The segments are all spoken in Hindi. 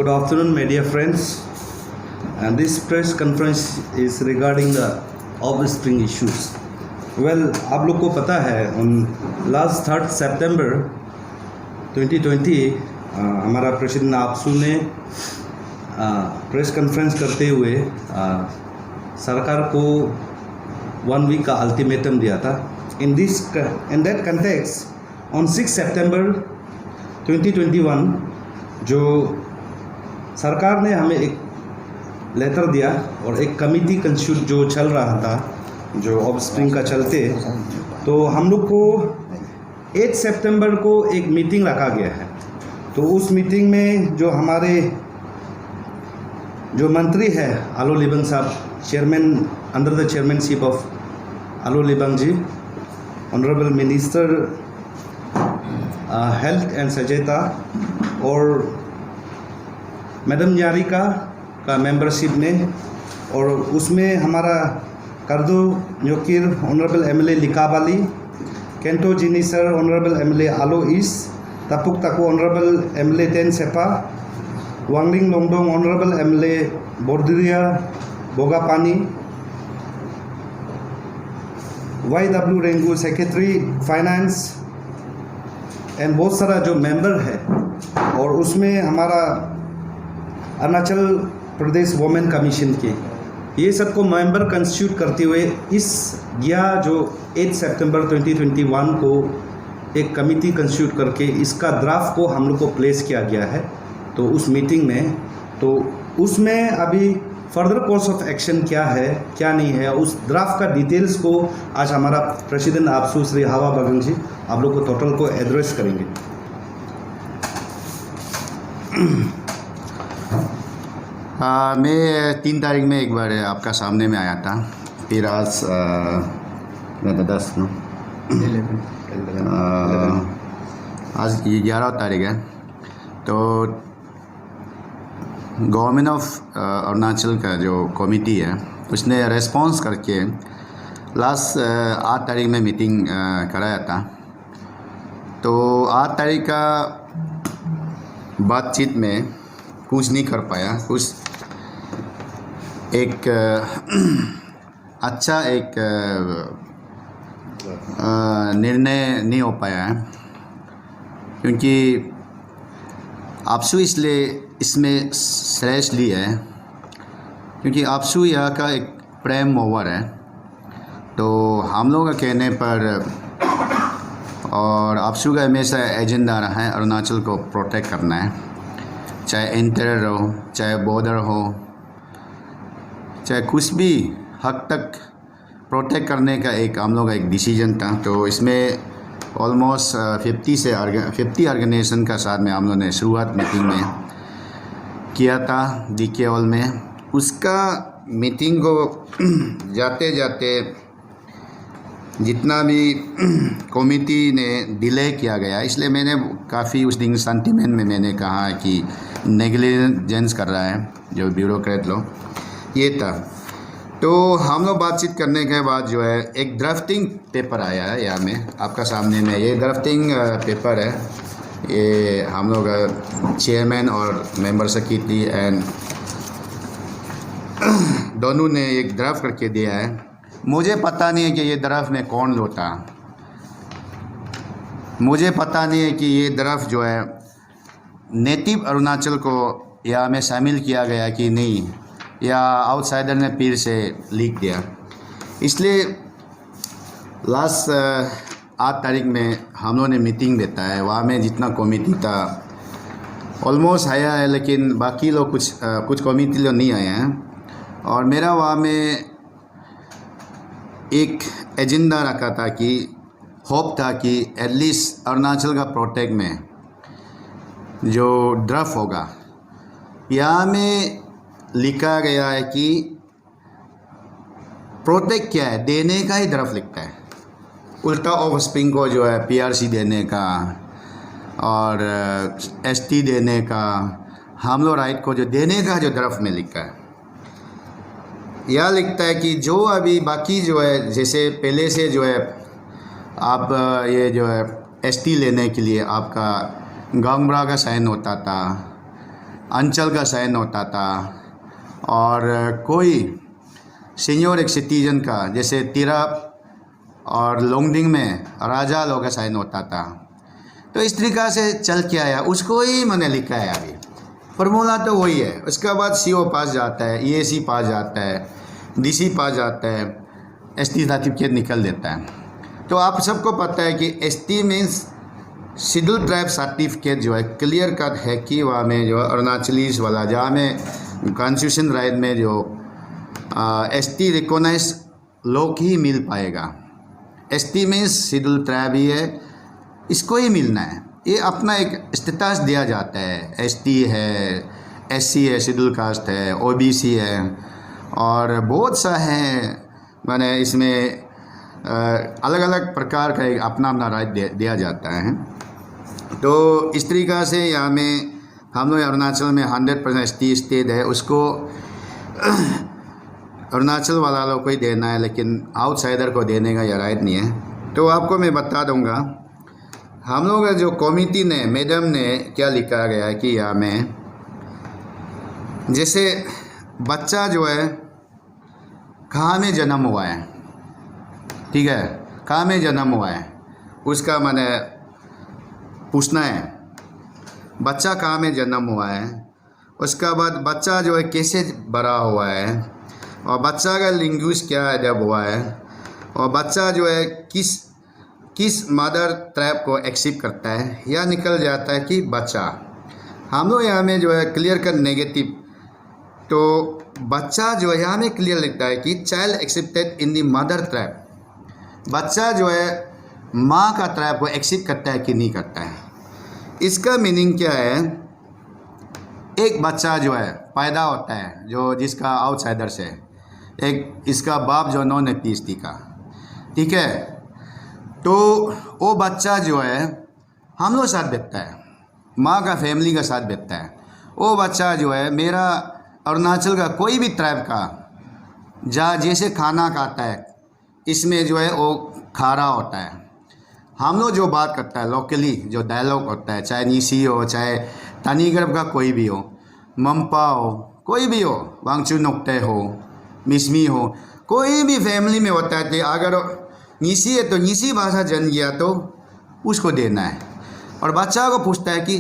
Good afternoon, my dear friends. And this press conference is regarding the offspring issues. Well, आप लोग को पता है last 3rd September 2020 हमारा प्रेसिडेंट आपसू ने प्रेस कॉन्फ्रेंस करते हुए सरकार को 1 वीक का अल्टीमेटम दिया था. In that context, on 6 September 2021 जो सरकार ने हमें एक लेटर दिया और एक कमिटी कंस्टिट्यूट जो चल रहा था जो ऑफस्प्रिंग का चलते, तो हम लोग को 8 सितंबर को एक मीटिंग रखा गया है. तो उस मीटिंग में जो हमारे जो मंत्री है आलो लिबांग साहब, chairman under the chairmanship of Aalo Libang ji, honourable minister health and Sajeta और मैडम न्यारिका का मेंबरशिप में, और उसमें हमारा Kardo Nyokir honourable MLA Likabali, Kento Jini sir honourable MLA Aalo East, Tapuk Tako honourable MLA टेन Seppa, Wangling Longdong honourable MLA Borduria Bogapani, YW Rengu secretary finance and बहुत सारा जो मेंबर है. और उसमें हमारा अरुणाचल प्रदेश वुमेन कमीशन के ये सबको मेंबर कंस्टिट्यूट करते हुए इस जो 8 सितंबर 2021 को एक कमिटी कंस्टिट्यूट करके इसका ड्राफ्ट को हम लोग को प्लेस किया गया है. तो उस मीटिंग में तो उसमें अभी फर्दर कोर्स ऑफ एक्शन क्या है क्या नहीं है, उस ड्राफ्ट का डिटेल्स को आज हमारा प्रेसिडेंट आपसू श्री हावा बागंग जी आप लोग को टोटल को एड्रेस करेंगे. मैं 3 तारीख में एक बार आपका सामने में आया था, फिर आज मैं 10 आज ये 11 तारीख है. तो गवर्नमेंट ऑफ अरुणाचल का जो कमिटी है उसने रेस्पॉन्स करके लास्ट 8 तारीख में मीटिंग कराया था. तो 8 तारीख का बातचीत में कुछ नहीं कर पाया, कुछ एक अच्छा एक निर्णय नहीं हो पाया है, क्योंकि आपसू इसलिए इसमें श्रेष्ठ ली है क्योंकि आपसू यहाँ का एक प्रेम ओवर है. तो हम लोग के कहने पर और आपसू का हमेशा एजेंडा रहा है अरुणाचल को प्रोटेक्ट करना है, चाहे इंटीरियर हो, चाहे बॉर्डर हो, चाहे कुछ भी हद तक प्रोटेक्ट करने का एक हम लोग का एक डिसीजन था. तो इसमें ऑलमोस्ट 50 ऑर्गेनाइजेशन का साथ में हम लोग ने शुरुआत मीटिंग में किया था DK हॉल में. उसका मीटिंग को जाते जाते जितना भी कमिटी ने डिले किया गया, इसलिए मैंने काफ़ी उस दिन सेंटिमेंट में मैंने कहा कि नेग्लिजेंस कर रहा है जो ब्यूरोक्रेट लोग, ये था. तो हम लोग बातचीत करने के बाद जो है एक ड्राफ्टिंग पेपर आया है यहाँ में आपका सामने में. ये ड्राफ्टिंग पेपर है, ये हम लोग चेयरमैन और मेंबर सेक्रेटरी एंड दोनों ने एक ड्राफ्ट करके दिया है. मुझे पता नहीं है कि ये ड्राफ्ट में कौन लोटा, मुझे पता नहीं है कि ये ड्राफ्ट जो है नेटिव अरुणाचल को यहाँ में शामिल किया गया कि नहीं, या आउटसाइडर ने फिर से लीक दिया. इसलिए लास्ट 8 तारीख में हम लोगों ने मीटिंग देता है, वहाँ में जितना कमिटी था ऑलमोस्ट आया है, लेकिन बाकी लोग कुछ कमिटी लोग नहीं आए हैं. और मेरा वहाँ में एक एजेंडा रखा था कि होप था कि एटलीस्ट अरुणाचल का प्रोटेक्ट में जो ड्राफ्ट होगा यहाँ में लिखा गया है कि प्रोटेक्ट क्या है, देने का ही ड्राफ्ट लिखता है, उल्टा ऑफस्प्रिंग को जो है PRC देने का और ST देने का, हम लोग राइट को जो देने का जो ड्राफ्ट में लिखा है. यह लिखता है कि जो अभी बाकी जो है, जैसे पहले से जो है आप ये जो है ST लेने के लिए आपका गांगब्रा का साइन होता था, अंचल का साइन होता था, और कोई सीनियर एक सिटीजन का जैसे तिरप और लोंगडिंग में राजा लोग का साइन होता था। तो इस तरीक़ा से चल के आया, उसको ही मैंने लिखा है। अभी फार्मूला तो वही है। उसके बाद CO पास जाता है, EAC पास जाता है, DC पास जाता है, ST सर्टिफिकेट निकल देता है। तो आप सबको पता है कि ST means schedule tribe certificate जो है क्लियर कट है कि वहाँ में जो अरुणाचलीज वाला जहाँ में कॉन्स्टिट्यूशन राइट में जो ST रिकॉग्नाइज लोग ही मिल पाएगा। ST मीन्स शेड्यूल ट्राइब ही है, इसको ही मिलना है। ये अपना एक स्टेटस दिया जाता है। ST है, SC है, शेड्यूल कास्ट है, OBC है, और बहुत सा है। मैंने इसमें अलग अलग प्रकार का एक अपना अपना राइट दिया जाता है। तो इस तरीक़ा से यहाँ में हम लोग अरुणाचल में 100% ST स्टेट है, उसको अरुणाचल वाला लोग को ही देना है, लेकिन आउटसाइडर को देने का यह राइट नहीं है। तो आपको मैं बता दूंगा, हम लोग का जो कमिटी ने, मैडम ने क्या लिखा गया है कि यहाँ में जैसे बच्चा जो है कहाँ में जन्म हुआ है, ठीक है, कहाँ में जन्म हुआ है उसका मैंने पूछना है। बच्चा कहाँ में जन्म हुआ है, उसका बाद बच्चा जो है कैसे बड़ा हुआ है, और बच्चा का लैंग्वेज क्या जब हुआ है, और बच्चा जो है किस मदर ट्राइब को एक्सेप्ट करता है, या निकल जाता है कि बच्चा। हम लोग यहाँ में जो है क्लियर कर नेगेटिव, तो बच्चा जो है यहाँ में क्लियर लिखता है कि child accepted in the mother tribe. बच्चा जो है माँ का ट्राइब को एक्सेप्ट करता है कि नहीं करता है। इसका मीनिंग क्या है, एक बच्चा जो है पैदा होता है जो जिसका आउटसाइडर से, एक इसका बाप जो नॉन एथनिसिटी का, ठीक है, तो वो बच्चा जो है हम लोग साथ बैठता है, माँ का फैमिली का साथ बैठता है। वो बच्चा जो है मेरा अरुणाचल का कोई भी ट्राइब का जैसे खाना खाता है, इसमें जो है वो खा रहा होता है। हम लोग जो बात करता है लोकली जो डायलॉग होता है, चाहे नीसी हो, चाहे तनीगर्भ का कोई भी हो, मम्पा हो, कोई भी हो, वांगचू नोक्टे हो, मिसमी हो, कोई भी फैमिली में होता है कि अगर नीसी है तो नीसी भाषा जन गया तो उसको देना है। और बच्चा को पूछता है कि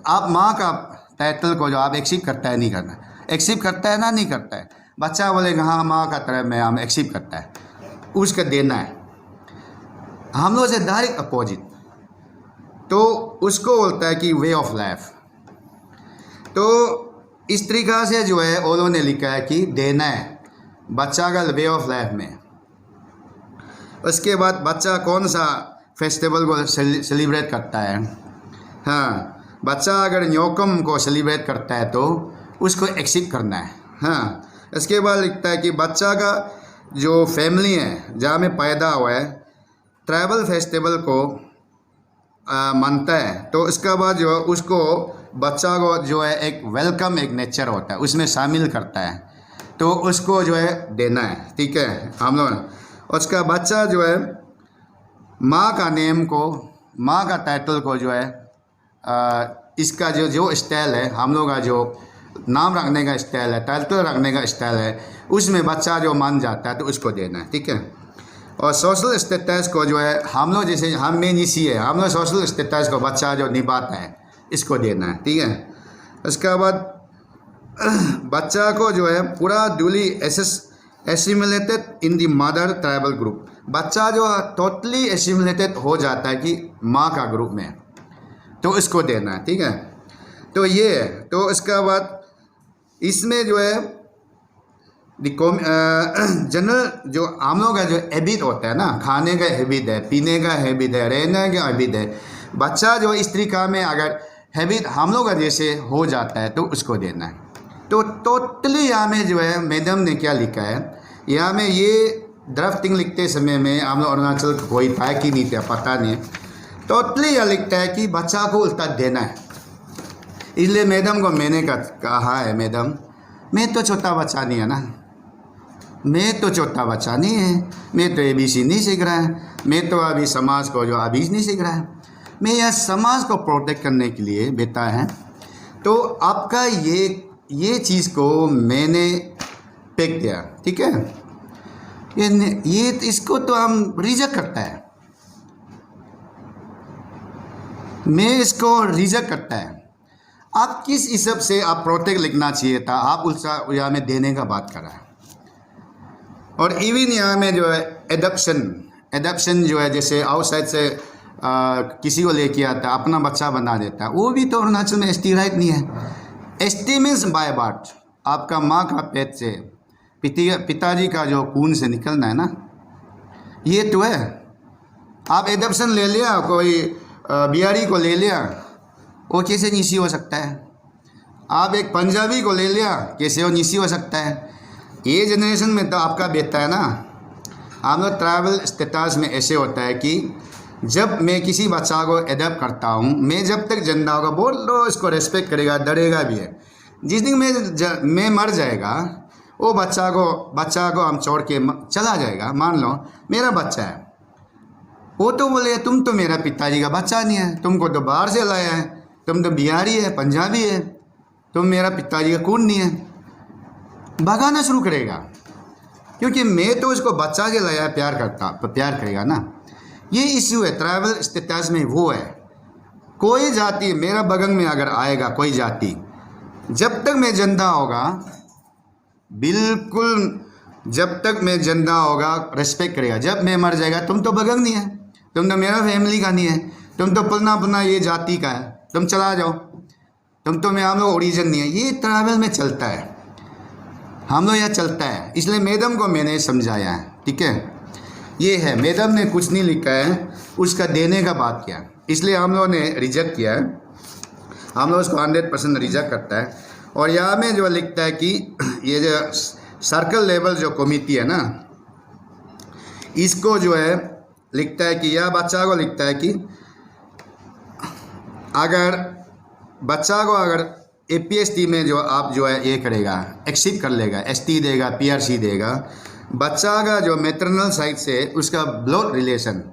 आप माँ का टाइटल को जो आप एक्सेप्ट करता है नहीं करना, एक्सेप्ट करता है ना नहीं करता है। बच्चा बोलेगा हाँ माँ का तरह में हम एक्सेप्ट करता है, उसका देना है। हम लोग से डायरेक्ट अपोजिट, तो उसको बोलता है कि वे ऑफ लाइफ। तो इस तरीक़ा से जो है उन्होंने लिखा है कि देना है बच्चा का वे ऑफ लाइफ में। उसके बाद बच्चा कौन सा फेस्टिवल को सेलिब्रेट करता है, हाँ, बच्चा अगर न्योकम को सेलिब्रेट करता है तो उसको एक्सेप्ट करना है, हाँ। इसके बाद लिखता है कि बच्चा का जो फैमिली है जहाँ में पैदा हुआ है ट्राइबल फेस्टिवल को मानता है, तो इसका बाद जो उसको बच्चा को जो है एक वेलकम एक नेचर होता है उसमें शामिल करता है, तो उसको जो है देना है, ठीक है हम लोग। उसका बच्चा जो है माँ का नेम को, माँ का टाइटल को जो है इसका जो स्टाइल है, हम लोग का जो नाम रखने का स्टाइल है, टाइटल रखने का स्टाइल है, उसमें बच्चा जो मान जाता है तो उसको देना है, ठीक है। और सोशल स्टेटस को जो है हम लोग जैसे हम में नीसी है, हम लोग सोशल स्टेटस को बच्चा जो निभाता है इसको देना है, ठीक है। उसके बाद बच्चा को जो है पूरा ड्यूली एसिमिलेटेड इन दी मदर ट्राइबल ग्रुप, बच्चा जो टोटली एसिमिलेटेड हो जाता है कि माँ का ग्रुप में, तो इसको देना है, ठीक है। तो ये है। तो इसका बाद इसमें जो है जनरल जो हम लोग का जो हैबिट होता है ना, खाने का हैबिट है, पीने का हैबिट है, रहने का हैबिट है, बच्चा जो इस तरीक़ा में अगर हैबिट हम लोग का जैसे हो जाता है तो उसको देना है। तो टोटली यहाँ में जो है मैडम ने क्या लिखा है, यहाँ में ये ड्राफ्टिंग लिखते समय में हम लोग अरुणाचल कोई था कि नहीं था पता नहीं, टोटली यह लिखता है कि बच्चा को उल्टा देना है। इसलिए मैडम को मैंने कहा है, मैडम मैं तो छोटा बच्चा नहीं है ना, मैं तो छोटा बच्चा नहीं है, मैं तो ABC नहीं सीख रहा है, मैं तो अभी समाज को जो अभी नहीं सीख रहा है, मैं यह समाज को प्रोटेक्ट करने के लिए बेटा है, तो आपका ये चीज़ को मैंने फेंक दिया, ठीक है। ये इसको तो हम रिजेक्ट करता है, मैं इसको रिजेक्ट करता है। आप किस हिसाब से आप प्रोटेक्ट लिखना चाहिए था, आप उसका यहाँ में देने का बात कर रहा है। और इवन यहाँ में जो है एडप्शन जो है, जैसे आउटसाइड से किसी को लेके आता है, अपना बच्चा बना देता है, वो भी तो अरुणाचल में एसटी राइट नहीं है। एसटी मीन्स बाय बर्थ, आपका माँ का पेट से पिताजी का जो खून से निकलना है ना, ये तो है। आप एडप्शन ले लिया, कोई बिहारी को ले लिया, वो कैसे नीसी हो सकता है। आप एक पंजाबी को ले लिया, कैसे वो नीसी हो सकता है। ये जनरेशन में तो आपका बेटा है ना। हम लोग ट्रैवल स्टेटस में ऐसे होता है कि जब मैं किसी बच्चा को एडप्ट करता हूँ, मैं जब तक जिंदा होगा बहुत लोग इसको रेस्पेक्ट करेगा, डरेगा भी है। जिस दिन मैं मर जाएगा, वो बच्चा को हम छोड़ के चला जाएगा, मान लो मेरा बच्चा है, वो तो बोले तुम तो मेरा पिताजी का बच्चा नहीं है, तुमको तो बाहर से लाया है, तुम तो बिहारी है, पंजाबी है, तुम मेरा पिताजी का खून नहीं है, भगाना शुरू करेगा। क्योंकि मैं तो उसको बच्चा से लाया, प्यार करेगा ना। ये इश्यू है ट्रैवल स्टेटस में, वो है। कोई जाति मेरा बगल में अगर आएगा, कोई जाति, जब तक मैं जिंदा होगा, बिल्कुल जब तक मैं जिंदा होगा रेस्पेक्ट करेगा। जब मैं मर जाएगा, तुम तो बगल नहीं है, तुम तो मेरा फैमिली का नहीं है, तुम तो पलना ये जाति का है, तुम चला जाओ, तुम तो हम लोग ओरिजिन नहीं है। ये ट्रैवल में चलता है, हम लोग यहाँ चलता है। इसलिए मैडम को मैंने समझाया है, ठीक है। ये है, मैडम ने कुछ नहीं लिखा है, उसका देने का बात किया, इसलिए हम लोगों ने रिजेक्ट किया है। हम लोग उसको 100% रिजेक्ट करता है। और यहाँ में जो लिखता है कि ये जो सर्कल लेवल जो कमिटी है ना, इसको जो है लिखता है कि यह बच्चा को लिखता है कि अगर बच्चा को अगर APST में जो आप जो है ये करेगा, एक्सेप्ट कर लेगा, ST देगा, PRC देगा, बच्चा का जो मैटरनल साइड से उसका ब्लड रिलेशन,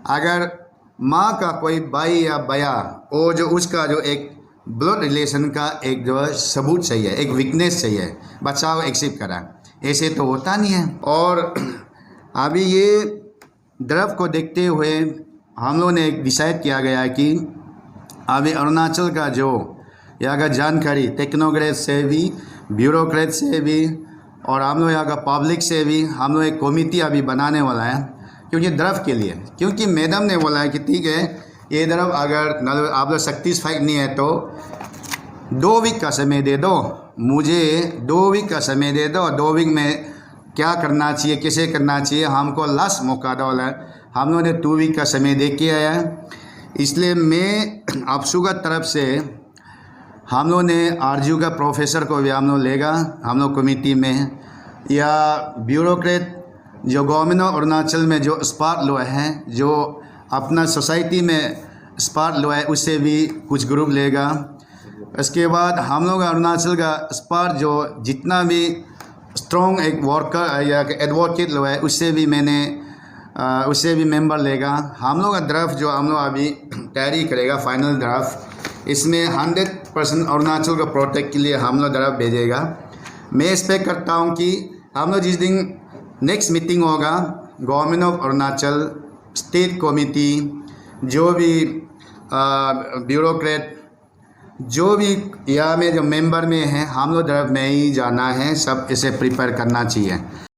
अगर माँ का कोई भाई या भैया, वो जो उसका जो एक ब्लड रिलेशन का एक जो सबूत चाहिए, एक विटनेस चाहिए, बच्चा को एक्सेप्ट करा। ऐसे तो होता नहीं है। और अभी ये ड्राफ्ट को देखते हुए हम लोगों ने डिसाइड किया गया कि अभी अरुणाचल का जो यहाँ का जानकारी टेक्नोक्रेट से भी, ब्यूरोक्रेट से भी, और हम लोग यहाँ का पब्लिक से भी हम लोग एक कमेटी अभी बनाने वाला है, क्योंकि ड्राफ्ट के लिए। क्योंकि मैडम ने बोला है कि ठीक है, ये ड्राफ्ट अगर आप लोग सैटिस्फाइड नहीं है तो 2 वीक का समय दे दो, मुझे 2 वीक का समय दे दो। 2 वीक में क्या करना चाहिए, कैसे करना चाहिए, हमको लास्ट मौका दो। हम लोगों ने 2 वीक का समय दे के आया है। इसलिए मैं आपसू का तरफ से हम लोग ने RGU का प्रोफेसर को भी हम लोग लेगा, हम लोग कमेटी में, या ब्यूरोक्रेट जो गवर्नमेंट ऑफ अरुणाचल में जो स्पार्क लॉ है, जो अपना सोसाइटी में स्पार्क लॉ है, उससे भी कुछ ग्रुप लेगा। इसके बाद हम लोग अरुणाचल का स्पार्क जो जितना भी स्ट्रॉन्ग एक वर्कर या एडवोकेट लॉ है, उससे भी मेंबर लेगा। हम लोग का ड्राफ्ट जो हम लोग अभी तैयारी करेगा, फाइनल ड्राफ्ट, इसमें 100% अरुणाचल को प्रोटेक्ट के लिए हम लोग ड्राफ्ट भेजेगा। मैं एक्सपेक्ट करता हूँ कि हम लोग जिस दिन नेक्स्ट मीटिंग होगा, government of Arunachal, state committee, जो भी ब्यूरोक्रेट, जो भी यहाँ में जो मेंबर में हैं, हम लोग ड्राफ्ट में ही जाना है। सब इसे प्रिपेयर करना चाहिए।